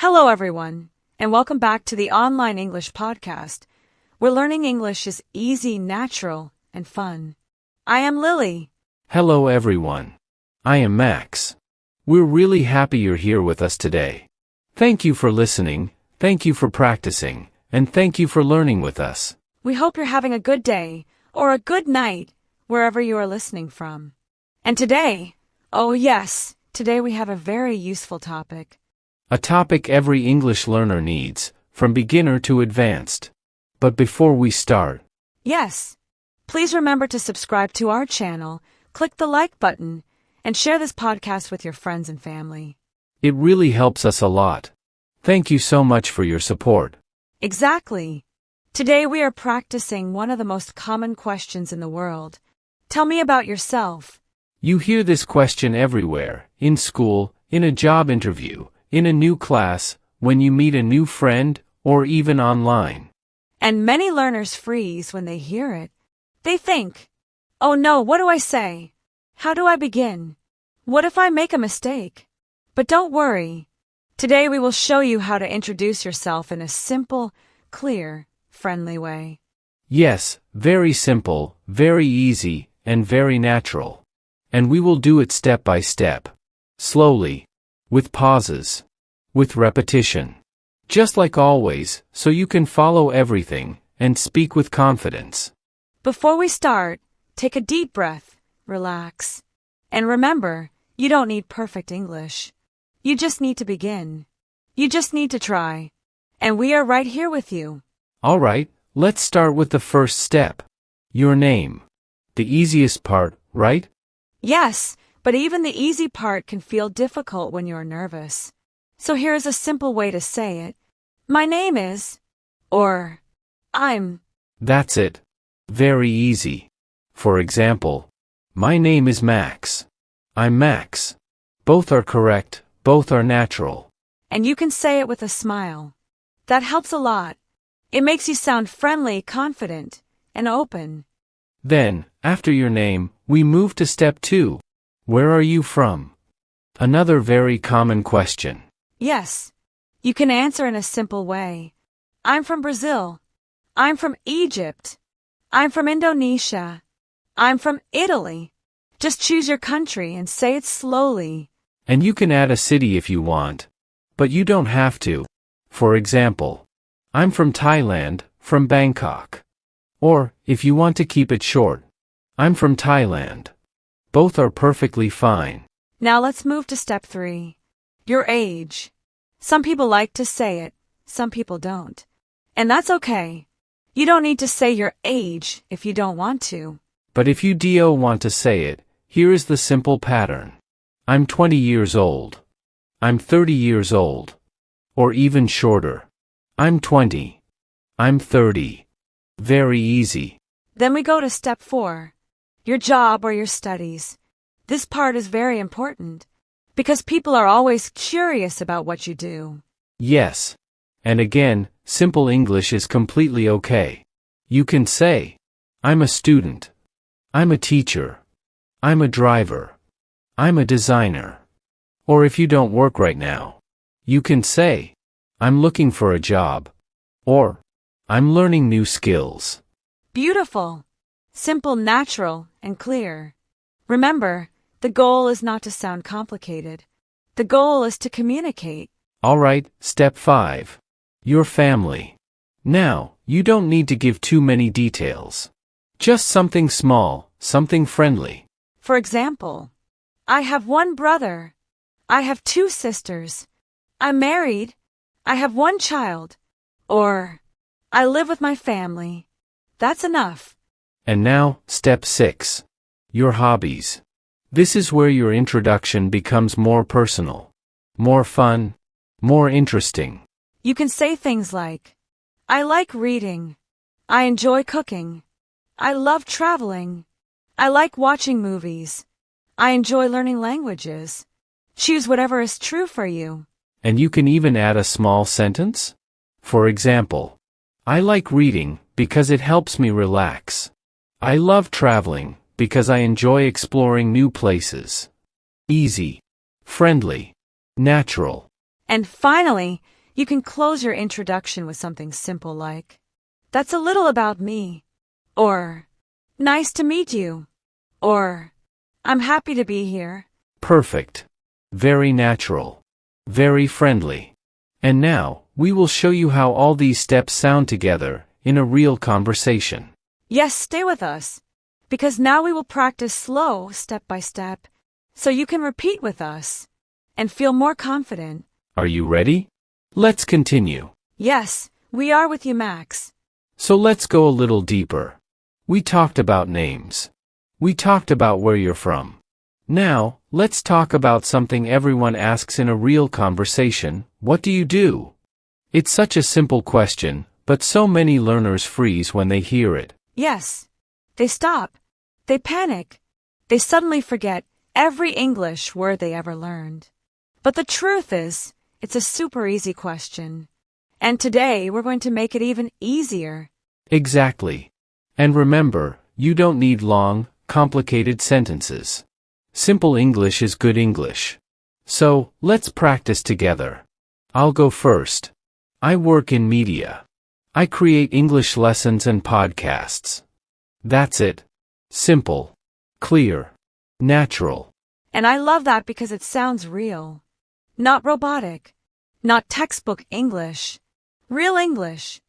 Hello, everyone, and welcome back to the Online English Podcast, where learning English is easy, natural, and fun. I am Lily. Hello, everyone. I am Max. We're really happy you're here with us today. Thank you for listening, thank you for practicing, and thank you for learning with us. We hope you're having a good day or a good night wherever you are listening from. And today, today we have a very useful topic. A topic every English learner needs, from beginner to advanced. But before we start, please remember to subscribe to our channel, click the like button, and share this podcast with your friends and family. It really helps us a lot. Thank you so much for your support. Exactly. Today we are practicing one of the most common questions in the world. Tell me about yourself. You hear this question everywhere, in school, in a job interview, in a new class, when you meet a new friend, or even online. And many learners freeze when they hear it. They think, oh no, what do I say? How do I begin? What if I make a mistake? But don't worry. Today we will show you how to introduce yourself in a simple, clear, friendly way. Yes, very simple, very easy, and very natural. And we will do it step by step. Slowly. With pauses. With repetition. Just like always, so you can follow everything, and speak with confidence. Before we start, take a deep breath, relax. And remember, you don't need perfect English. You just need to begin. You just need to try. And we are right here with you. Alright, let's start with the first step. Your name. The easiest part, right? Yes, but even the easy part can feel difficult when you're nervous. So here is a simple way to say it. My name is, or I'm. That's it. Very easy. For example, my name is Max. I'm Max. Both are correct, both are natural. And you can say it with a smile. That helps a lot. It makes you sound friendly, confident, and open. Then, after your name, we move to step 2. Where are you from? Another very common question. Yes. You can answer in a simple way. I'm from Brazil. I'm from Egypt. I'm from Indonesia. I'm from Italy. Just choose your country and say it slowly. And you can add a city if you want. But you don't have to. For example, I'm from Thailand, from Bangkok. Or, if you want to keep it short, I'm from Thailand. Both are perfectly fine. Now let's move to step 3. Your age. Some people like to say it, some people don't. And that's okay. You don't need to say your age if you don't want to. But if you do want to say it, here is the simple pattern. I'm 20 years old. I'm 30 years old. Or even shorter. I'm 20. I'm 30. Very easy. Then we go to step 4. Your job or your studies. This part is very important, because people are always curious about what you do. Yes. And again, simple English is completely okay. You can say, I'm a student. I'm a teacher. I'm a driver. I'm a designer. Or if you don't work right now, you can say, I'm looking for a job. Or, I'm learning new skills. Beautiful. Simple, natural, and clear. Remember, the goal is not to sound complicated. The goal is to communicate. Alright, step 5. Your family. Now, you don't need to give too many details. Just something small, something friendly. For example, I have one brother. I have 2 sisters. I'm married. I have 1 child. Or, I live with my family. That's enough. And now, step 6. Your hobbies. This is where your introduction becomes more personal, more fun, more interesting. You can say things like, I like reading. I enjoy cooking. I love traveling. I like watching movies. I enjoy learning languages. Choose whatever is true for you. And you can even add a small sentence. For example, I like reading because it helps me relax. I love traveling because I enjoy exploring new places. Easy, friendly, natural. And finally, you can close your introduction with something simple like, "That's a little about me," or "Nice to meet you," or "I'm happy to be here." Perfect. Very natural. Very friendly. And now, we will show you how all these steps sound together in a real conversation. Yes, stay with us, because now we will practice slow, step by step, so you can repeat with us and feel more confident. Are you ready? Let's continue. Yes, we are with you, Max. So let's go a little deeper. We talked about names. We talked about where you're from. Now, let's talk about something everyone asks in a real conversation. What do you do? It's such a simple question, but so many learners freeze when they hear it. Yes. They stop. They panic. They suddenly forget every English word they ever learned. But the truth is, it's a super easy question. And today we're going to make it even easier. Exactly. And remember, you don't need long, complicated sentences. Simple English is good English. So, let's practice together. I'll go first. I work in media. I create English lessons and podcasts. That's it. Simple. Clear. Natural. And I love that because it sounds real. Not robotic. Not textbook English. Real English.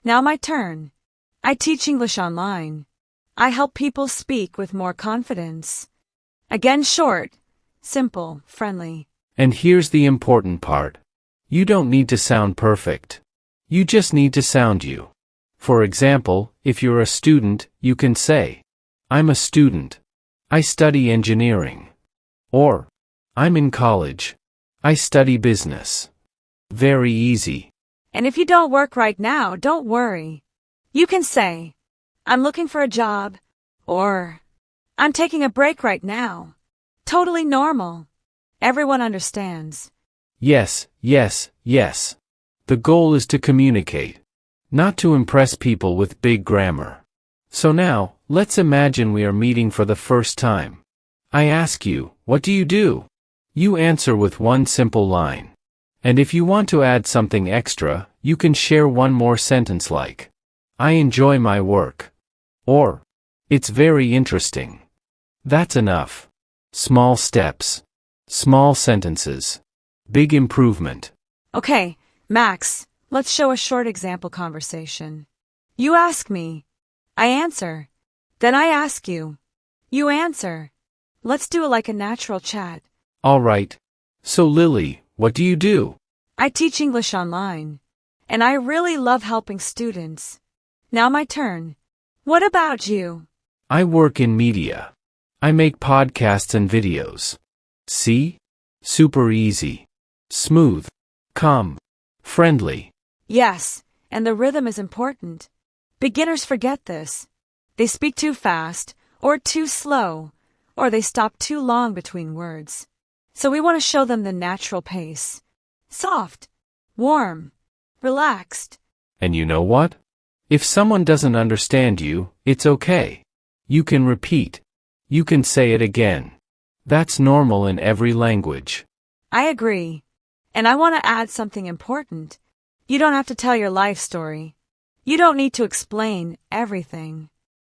Now my turn. I teach English online. I help people speak with more confidence. Again, short, simple, friendly. And here's the important part. You don't need to sound perfect. You just need to sound you. For example, if you're a student, you can say, "I'm a student. I study engineering." Or, "I'm in college. I study business." Very easy. And if you don't work right now, don't worry. You can say, "I'm looking for a job," or "I'm taking a break right now." Totally normal. Everyone understands. Yes, yes, yes. The goal is to communicate, not to impress people with big grammar. So now, let's imagine we are meeting for the first time. I ask you, "What do you do?" You answer with one simple line. And if you want to add something extra, you can share one more sentence like, "I enjoy my work." Or, "It's very interesting." That's enough. Small steps. Small sentences. Big improvement. Okay, Max, let's show a short example conversation. You ask me. I answer. Then I ask you. You answer. Let's do it like a natural chat. All right. So Lily, what do you do? I teach English online. And I really love helping students. Now my turn. What about you? I work in media. I make podcasts and videos. See? Super easy. Smooth. Calm. Friendly. Yes, and the rhythm is important. Beginners forget this. They speak too fast, or too slow, or they stop too long between words. So we want to show them the natural pace. Soft. Warm. Relaxed. And you know what? If someone doesn't understand you, it's okay. You can repeat. You can say it again. That's normal in every language. I agree. And I want to add something important. You don't have to tell your life story. You don't need to explain everything.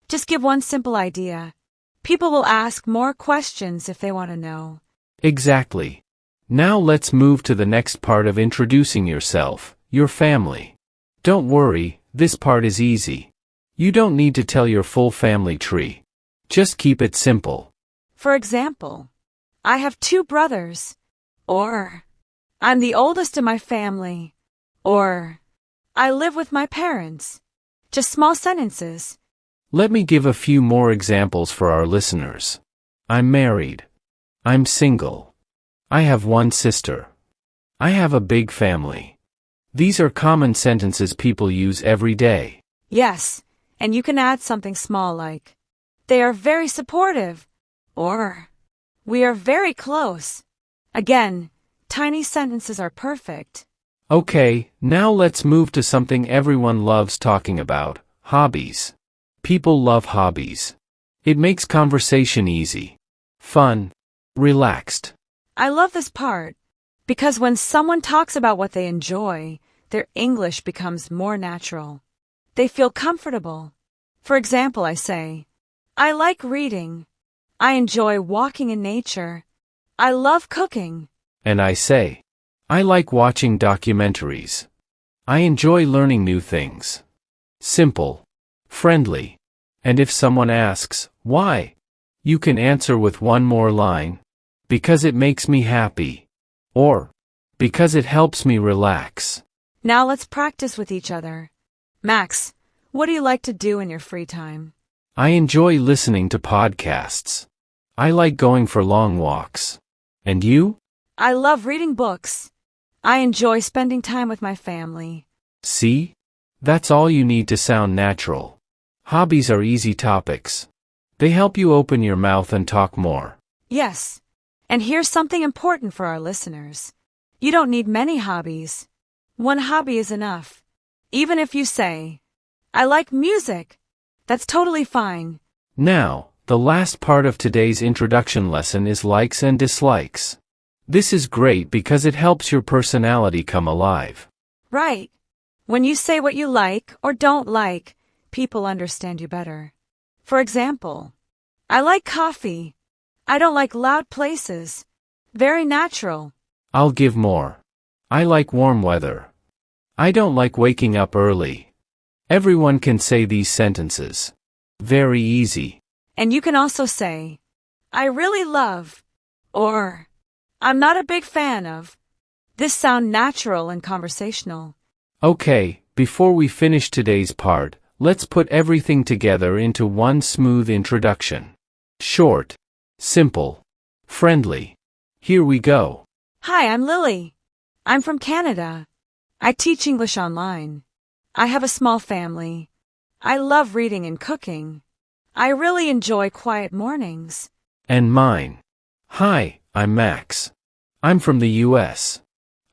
Just give one simple idea. People will ask more questions if they want to know. Exactly. Now let's move to the next part of introducing yourself, your family. Don't worry, this part is easy. You don't need to tell your full family tree. Just keep it simple. For example, I have 2 brothers. Or, I'm the oldest in my family. Or, I live with my parents. Just small sentences. Let me give a few more examples for our listeners. I'm married. I'm single. I have 1 sister. I have a big family. These are common sentences people use every day. Yes, and you can add something small like, they are very supportive. Or, we are very close. Again, tiny sentences are perfect. Okay, now let's move to something everyone loves talking about, hobbies. People love hobbies. It makes conversation easy, fun, relaxed. I love this part. Because when someone talks about what they enjoy, their English becomes more natural. They feel comfortable. For example, I say, I like reading. I enjoy walking in nature. I love cooking. And I say, I like watching documentaries. I enjoy learning new things. Simple. Friendly. And if someone asks, why? You can answer with one more line. Because it makes me happy. Or, because it helps me relax. Now let's practice with each other. Max, what do you like to do in your free time? I enjoy listening to podcasts. I like going for long walks. And you? I love reading books. I enjoy spending time with my family. See? That's all you need to sound natural. Hobbies are easy topics. They help you open your mouth and talk more. Yes. And here's something important for our listeners. You don't need many hobbies. One hobby is enough. Even if you say, I like music, that's totally fine. Now, the last part of today's introduction lesson is likes and dislikes. This is great because it helps your personality come alive. Right. When you say what you like or don't like, people understand you better. For example, I like coffee. I don't like loud places. Very natural. I'll give more. I like warm weather. I don't like waking up early. Everyone can say these sentences. Very easy. And you can also say, I really love, or I'm not a big fan of. This sound natural and conversational. Okay, before we finish today's part, let's put everything together into one smooth introduction. Short, simple, friendly. Here we go. Hi, I'm Lily. I'm from Canada. I teach English online. I have a small family. I love reading and cooking. I really enjoy quiet mornings. And mine. Hi, I'm Max. I'm from the US.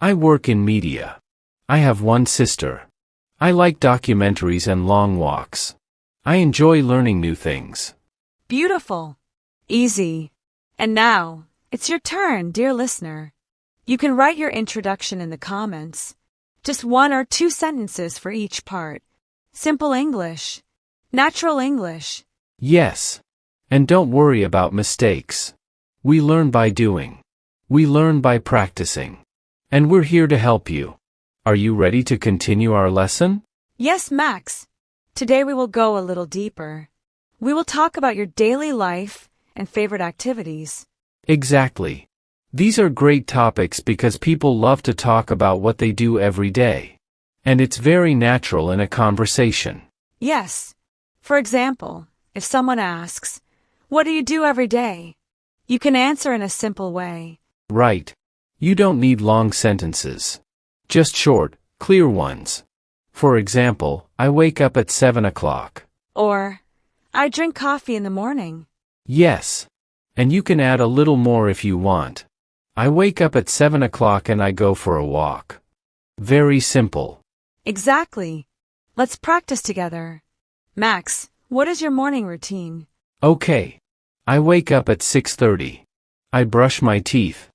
I work in media. I have one sister. I like documentaries and long walks. I enjoy learning new things. Beautiful. Easy. And now, it's your turn, dear listener. You can write your introduction in the comments. Just 1 or 2 sentences for each part. Simple English. Natural English. Yes. And don't worry about mistakes. We learn by doing. We learn by practicing. And we're here to help you. Are you ready to continue our lesson? Yes, Max. Today we will go a little deeper. We will talk about your daily life and favorite activities. Exactly. These are great topics because people love to talk about what they do every day. And it's very natural in a conversation. Yes. For example, if someone asks, what do you do every day? You can answer in a simple way. Right. You don't need long sentences. Just short, clear ones. For example, I wake up at 7 o'clock. Or, I drink coffee in the morning. Yes. And you can add a little more if you want. I wake up at 7 o'clock and I go for a walk. Very simple. Exactly. Let's practice together. Max, what is your morning routine? Okay. I wake up at 6:30. I brush my teeth.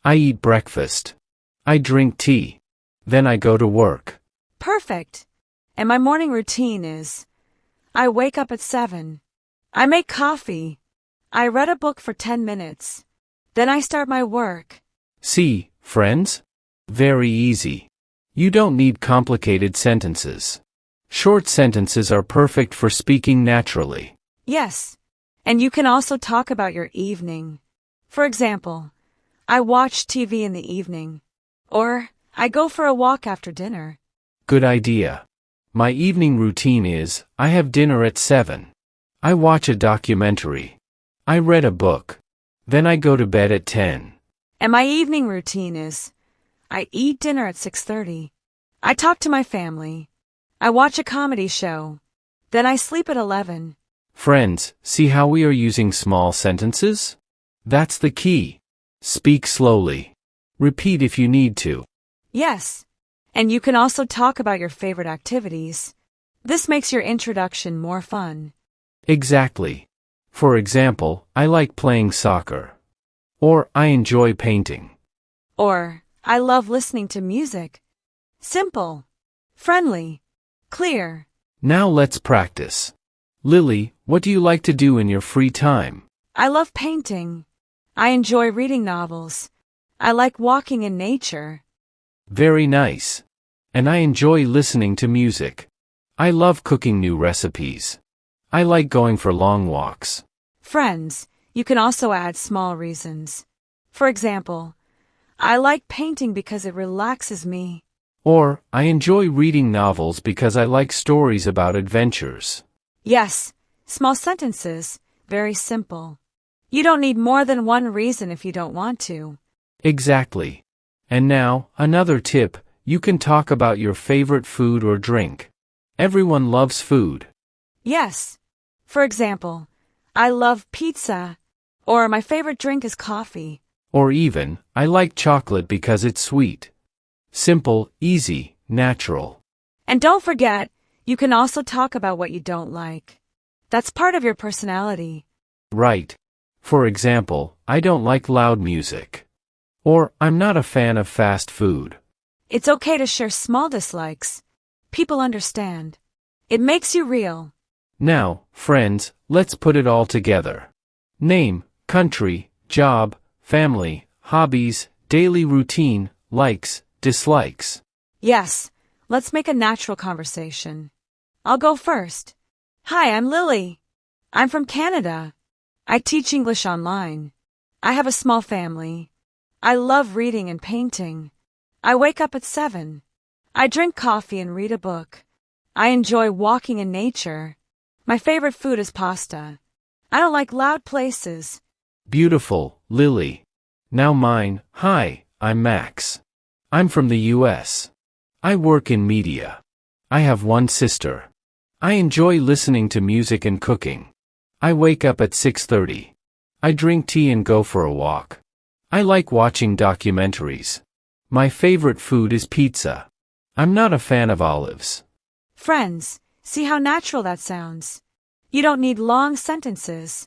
I eat breakfast. I drink tea. Then I go to work. Perfect. And my morning routine is, I wake up at 7. I make coffee. I read a book for 10 minutes. Then I start my work. See, friends? Very easy. You don't need complicated sentences. Short sentences are perfect for speaking naturally. Yes. And you can also talk about your evening. For example, I watch TV in the evening. Or, I go for a walk after dinner. Good idea. My evening routine is, I have dinner at 7. I watch a documentary. I read a book. Then I go to bed at 10. And my evening routine is, I eat dinner at 6:30. I talk to my family. I watch a comedy show. Then I sleep at 11. Friends, see how we are using small sentences? That's the key. Speak slowly. Repeat if you need to. Yes. And you can also talk about your favorite activities. This makes your introduction more fun. Exactly. For example, I like playing soccer. Or, I enjoy painting. Or, I love listening to music. Simple, friendly, clear. Now let's practice. Lily, what do you like to do in your free time? I love painting. I enjoy reading novels. I like walking in nature. Very nice. And I enjoy listening to music. I love cooking new recipes. I like going for long walks. Friends, you can also add small reasons. For example, I like painting because it relaxes me. Or, I enjoy reading novels because I like stories about adventures. Yes, small sentences, very simple. You don't need more than one reason if you don't want to. Exactly. And now, another tip, you can talk about your favorite food or drink. Everyone loves food. Yes. For example, I love pizza, or my favorite drink is coffee. Or even, I like chocolate because it's sweet. Simple, easy, natural. And don't forget, you can also talk about what you don't like. That's part of your personality. Right. For example, I don't like loud music. Or, I'm not a fan of fast food. It's okay to share small dislikes. People understand. It makes you real. Now, friends, let's put it all together. Name, country, job, family, hobbies, daily routine, likes, dislikes. Yes, let's make a natural conversation. I'll go first. Hi, I'm Lily. I'm from Canada. I teach English online. I have a small family. I love reading and painting. I wake up at 7. I drink coffee and read a book. I enjoy walking in nature. My favorite food is pasta. I don't like loud places. Beautiful, Lily. Now mine, hi, I'm Max. I'm from the US. I work in media. I have one sister. I enjoy listening to music and cooking. I wake up at 6:30. I drink tea and go for a walk. I like watching documentaries. My favorite food is pizza. I'm not a fan of olives. Friends, see how natural that sounds. You don't need long sentences.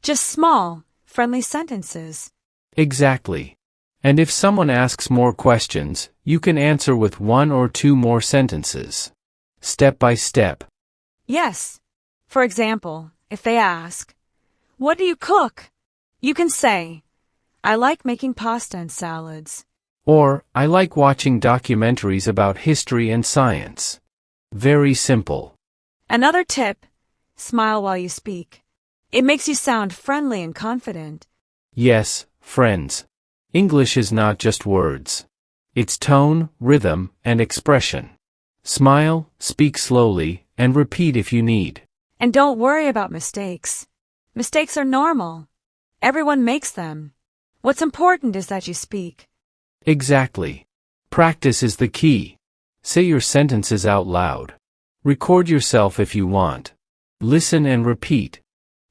Just small, friendly sentences. Exactly. And if someone asks more questions, you can answer with one or two more sentences. Step by step. Yes. For example, if they ask, "What do you cook?" You can say, "I like making pasta and salads." Or, I like watching documentaries about history and science. Very simple. Another tip, smile while you speak. It makes you sound friendly and confident. Yes, friends. English is not just words. It's tone, rhythm, and expression. Smile, speak slowly, and repeat if you need. And don't worry about mistakes. Mistakes are normal. Everyone makes them. What's important is that you speak. Exactly. Practice is the key. Say your sentences out loud. Record yourself if you want. Listen and repeat.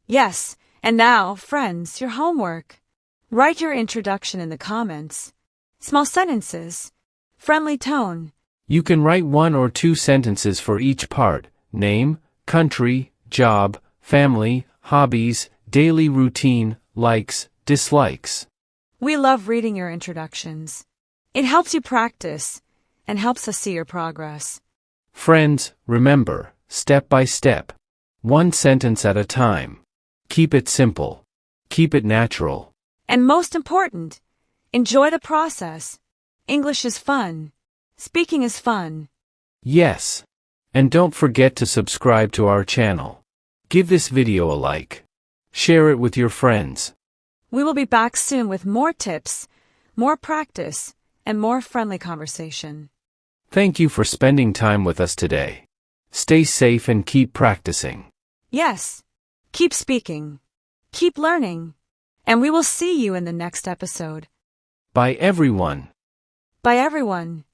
Yes, and now, friends, your homework. Write your introduction in the comments. Small sentences. Friendly tone. You can write one or two sentences for each part: name, country, job, family, hobbies, daily routine, likes, dislikes. We love reading your introductions. It helps you practice and helps us see your progress. Friends, remember, step by step. One sentence at a time. Keep it simple. Keep it natural. And most important, enjoy the process. English is fun. Speaking is fun. Yes. And don't forget to subscribe to our channel. Give this video a like. Share it with your friends. We will be back soon with more tips, more practice, and more friendly conversation. Thank you for spending time with us today. Stay safe and keep practicing. Yes. Keep speaking. Keep learning. And we will see you in the next episode. Bye everyone. Bye everyone.